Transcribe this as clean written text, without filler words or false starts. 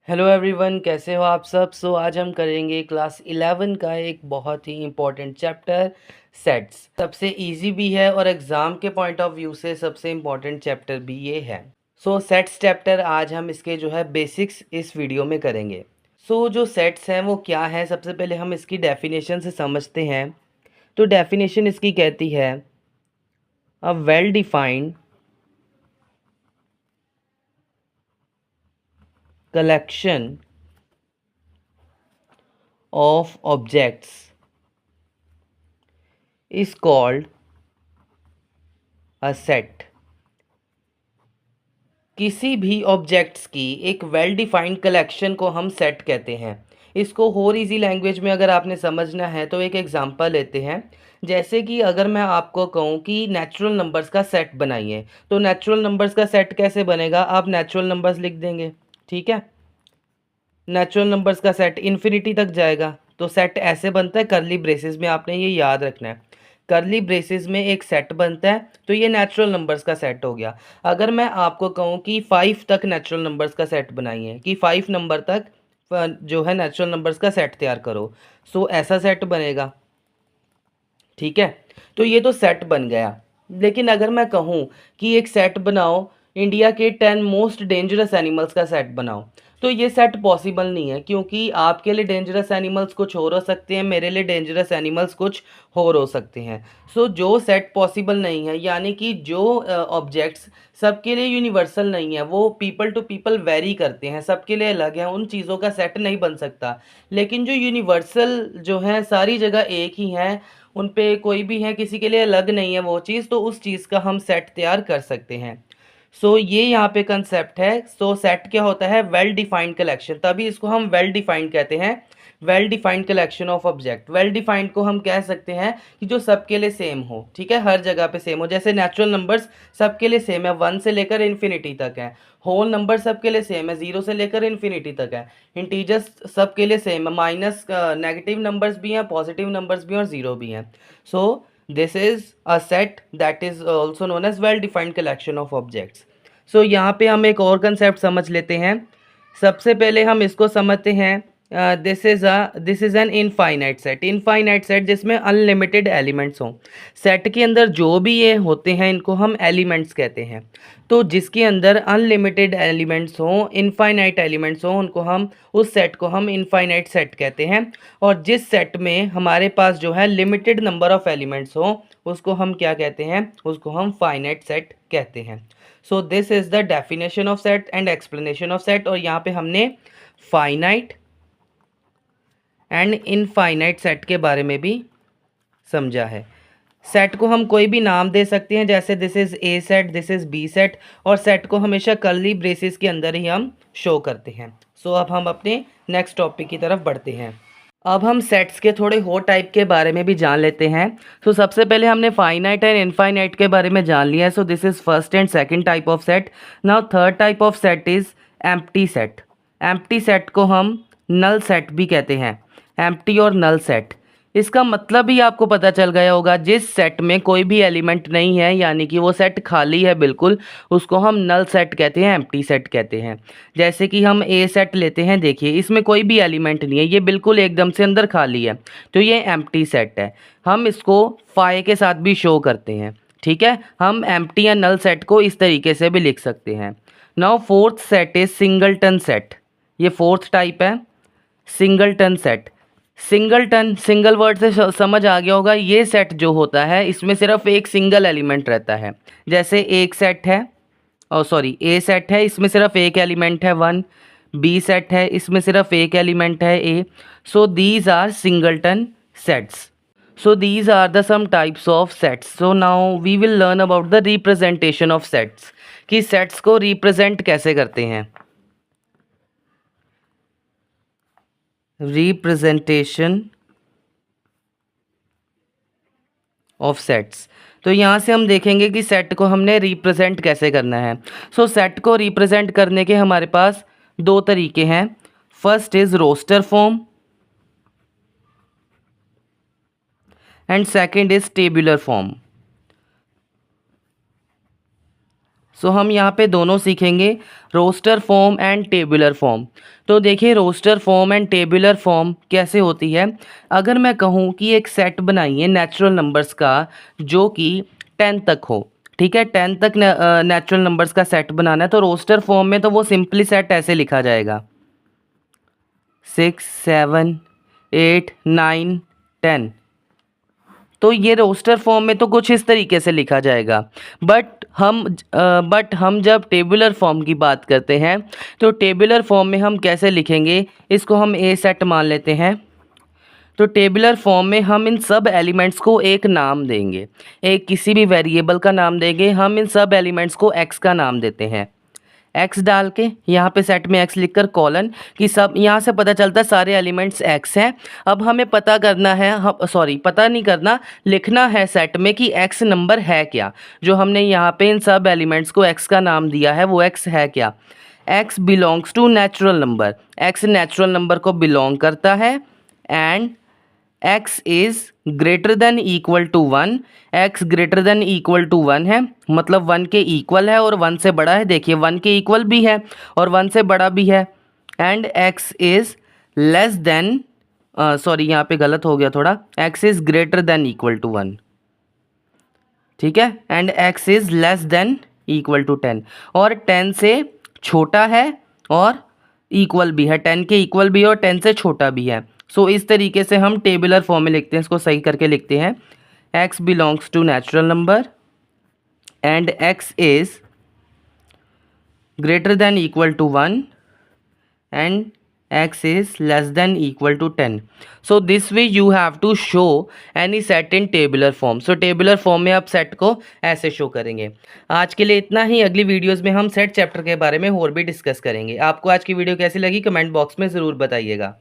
Hello everyone, कैसे हो आप सब। आज हम करेंगे क्लास 11 का एक बहुत ही इम्पोर्टेंट चैप्टर सेट्स। सबसे इजी भी है और एग्ज़ाम के पॉइंट ऑफ व्यू से सबसे इम्पोर्टेंट चैप्टर भी ये है। सेट्स चैप्टर आज हम इसके जो है बेसिक्स इस वीडियो में करेंगे। जो सेट्स हैं वो क्या है, सबसे पहले हम इसकी डेफिनेशन से समझते हैं। तो डेफिनेशन इसकी कहती है a well defined collection of objects is called a set। किसी भी ऑब्जेक्ट्स की एक वेल डिफाइंड कलेक्शन को हम सेट कहते हैं। इसको और इजी लैंग्वेज में अगर आपने समझना है तो एक एग्जांपल लेते हैं। जैसे कि अगर मैं आपको कहूँ कि नेचुरल नंबर्स का सेट बनाइए, तो नेचुरल नंबर्स का सेट कैसे बनेगा, आप नेचुरल नंबर्स लिख देंगे। ठीक है, नेचुरल नंबर्स का सेट इन्फिनिटी तक जाएगा, तो सेट ऐसे बनता है करली ब्रेसेस में, आपने ये याद रखना है। करली ब्रेसेस में एक सेट बनता है, तो ये नेचुरल नंबर्स का सेट हो गया। अगर मैं आपको कहूँ कि 5 तक नेचुरल नंबर्स का सेट बनाइए, कि 5 नंबर तक जो है नेचुरल नंबर्स का सेट तैयार करो, ऐसा सेट बनेगा। ठीक है, तो ये तो सेट बन गया। लेकिन अगर मैं कहूँ कि एक सेट बनाओ, इंडिया के 10 मोस्ट डेंजरस एनिमल्स का सेट बनाओ, तो ये सेट पॉसिबल नहीं है, क्योंकि आपके लिए डेंजरस एनिमल्स कुछ और हो सकते हैं, मेरे लिए डेंजरस एनिमल्स कुछ और हो सकते हैं। जो सेट पॉसिबल नहीं है, यानी कि जो ऑब्जेक्ट्स सबके लिए यूनिवर्सल नहीं है, वो पीपल टू पीपल वेरी करते हैं, सबके लिए अलग है, उन चीज़ों का सेट नहीं बन सकता। लेकिन जो यूनिवर्सल जो है सारी जगह एक ही हैं, उन पे कोई भी है, किसी के लिए अलग नहीं है वो चीज़, तो उस चीज़ का हम सेट तैयार कर सकते हैं। ये यहाँ पे कंसेप्ट है। सेट क्या होता है, वेल डिफाइंड कलेक्शन, तभी इसको हम वेल डिफाइंड कहते हैं। Well defined collection of object. Well defined को हम कह सकते हैं कि जो सबके लिए सेम हो। ठीक है, हर जगह पे सेम हो, जैसे नेचुरल नंबर्स सबके लिए सेम है, 1 से लेकर इन्फिनिटी तक है। होल नंबर सबके लिए सेम है, 0 से लेकर इन्फिनिटी तक है। इंटीजर्स सबके लिए सेम है, माइनस नेगेटिव नंबर्स भी हैं, पॉजिटिव नंबर्स भी हैं और ज़ीरो भी हैं। So this is a set that is also known as well defined collection of objects. यहाँ पे हम एक और कंसेप्ट समझ लेते हैं। सबसे पहले हम इसको समझते हैं, this is an infinite set. Infinite set जिसमें अनलिमिटेड एलिमेंट्स हों। सेट के अंदर जो भी ये होते हैं इनको हम एलिमेंट्स कहते हैं। तो जिसके अंदर अनलिमिटेड एलिमेंट्स हों, इनफाइनाइट एलिमेंट्स हों, उनको हम उस सेट को हम इनफाइनाइट सेट कहते हैं। और जिस सेट में हमारे पास जो है लिमिटेड नंबर ऑफ एलिमेंट्स हों, उसको हम क्या कहते हैं, उसको हम फाइनाइट सेट कहते हैं। This is the definition of set and explanation of set. और यहाँ पे हमने फाइनाइट एंड इनफाइनाइट सेट के बारे में भी समझा है। सेट को हम कोई भी नाम दे सकते हैं, जैसे this is A set, this is B set, और सेट को हमेशा कर्ली ब्रेसेस के अंदर ही हम शो करते हैं। अब हम अपने नेक्स्ट टॉपिक की तरफ बढ़ते हैं। अब हम सेट्स के थोड़े और टाइप के बारे में भी जान लेते हैं। सबसे पहले हमने फाइनाइट एंड इनफाइनाइट के बारे में जान लिया है। This is first and second type of set. Now third type of set is empty set. Empty set को हम नल सेट भी कहते हैं। एम्प्टी और नल सेट, इसका मतलब ही आपको पता चल गया होगा। जिस सेट में कोई भी एलिमेंट नहीं है, यानी कि वो सेट खाली है बिल्कुल, उसको हम नल सेट कहते हैं, एम्प्टी सेट कहते हैं। जैसे कि हम ए सेट लेते हैं, देखिए इसमें कोई भी एलिमेंट नहीं है, ये बिल्कुल एकदम से अंदर खाली है, तो ये एम्प्टी सेट है। हम इसको फाई के साथ भी शो करते हैं। ठीक है, हम एम्प्टी या नल सेट को इस तरीके से भी लिख सकते हैं। Now fourth set is singleton set. ये फोर्थ टाइप है, singleton set. Singleton, single word से समझ आ गया होगा। ये सेट जो होता है इसमें सिर्फ एक सिंगल एलिमेंट रहता है। जैसे एक सेट है, और सॉरी ए सेट है, इसमें सिर्फ एक एलिमेंट है 1। बी सेट है, इसमें सिर्फ एक एलिमेंट है A. These are singleton sets. These are the some types of sets. Now we will learn about the representation of sets, कि सेट्स को रिप्रेजेंट कैसे करते हैं। Representation of sets. यहाँ से हम देखेंगे कि सेट को हमने रिप्रेजेंट कैसे करना है। सेट को रिप्रेजेंट करने के हमारे पास दो तरीके हैं। First is roster form and second is tabular form. So हम यहाँ पे दोनों सीखेंगे, roster form and tabular form. तो देखिए roster form and tabular form कैसे होती है। अगर मैं कहूँ कि एक सेट बनाइए नेचुरल नंबर्स का जो कि 10 तक हो, ठीक है, 10 तक नेचुरल नंबर्स का सेट बनाना है, तो रोस्टर फॉर्म में तो वो सिंपली सेट ऐसे लिखा जाएगा 6 7 8 9 10। तो ये रोस्टर फॉर्म में तो कुछ इस तरीके से लिखा जाएगा। बट हम जब टेबुलर फॉर्म की बात करते हैं तो टेबुलर फॉर्म में हम कैसे लिखेंगे, इसको हम ए सेट मान लेते हैं। तो टेबुलर फॉर्म में हम इन सब एलिमेंट्स को एक नाम देंगे, एक किसी भी वेरिएबल का नाम देंगे। हम इन सब एलिमेंट्स को एक्स का नाम देते हैं। एक्स डाल के यहाँ पे सेट में एक्स लिखकर कॉलन कि सब, यहाँ से पता चलता है सारे एलिमेंट्स एक्स हैं। अब हमें पता करना है, पता नहीं करना, लिखना है सेट में कि एक्स नंबर है क्या। जो हमने यहाँ पे इन सब एलिमेंट्स को एक्स का नाम दिया है वो एक्स है क्या। X belongs to natural number, x natural number को बिलोंग करता है। And x is greater than equal to 1, x greater than equal to 1 है, मतलब 1 के इक्वल है और 1 से बड़ा है। देखिए 1 के इक्वल भी है और 1 से बड़ा भी है। And x is less than, sorry यहाँ पे गलत हो गया थोड़ा, x is greater than equal to 1, ठीक है। And x is less than equal to 10, और 10 से छोटा है और इक्वल भी है, 10 के इक्वल भी है और 10 से छोटा भी है। सो इस तरीके से हम टेबुलर फॉर्म में लिखते हैं, इसको सही करके लिखते हैं। x belongs to natural number and x is greater than equal to 1 and x is less than equal to 10. So this way you have to show any set in tabular form. So tabular form में आप set को ऐसे show करेंगे। आज के लिए इतना ही। अगली वीडियोस में हम सेट चैप्टर के बारे में और भी डिस्कस करेंगे। आपको आज की वीडियो कैसी लगी कमेंट बॉक्स में ज़रूर बताइएगा।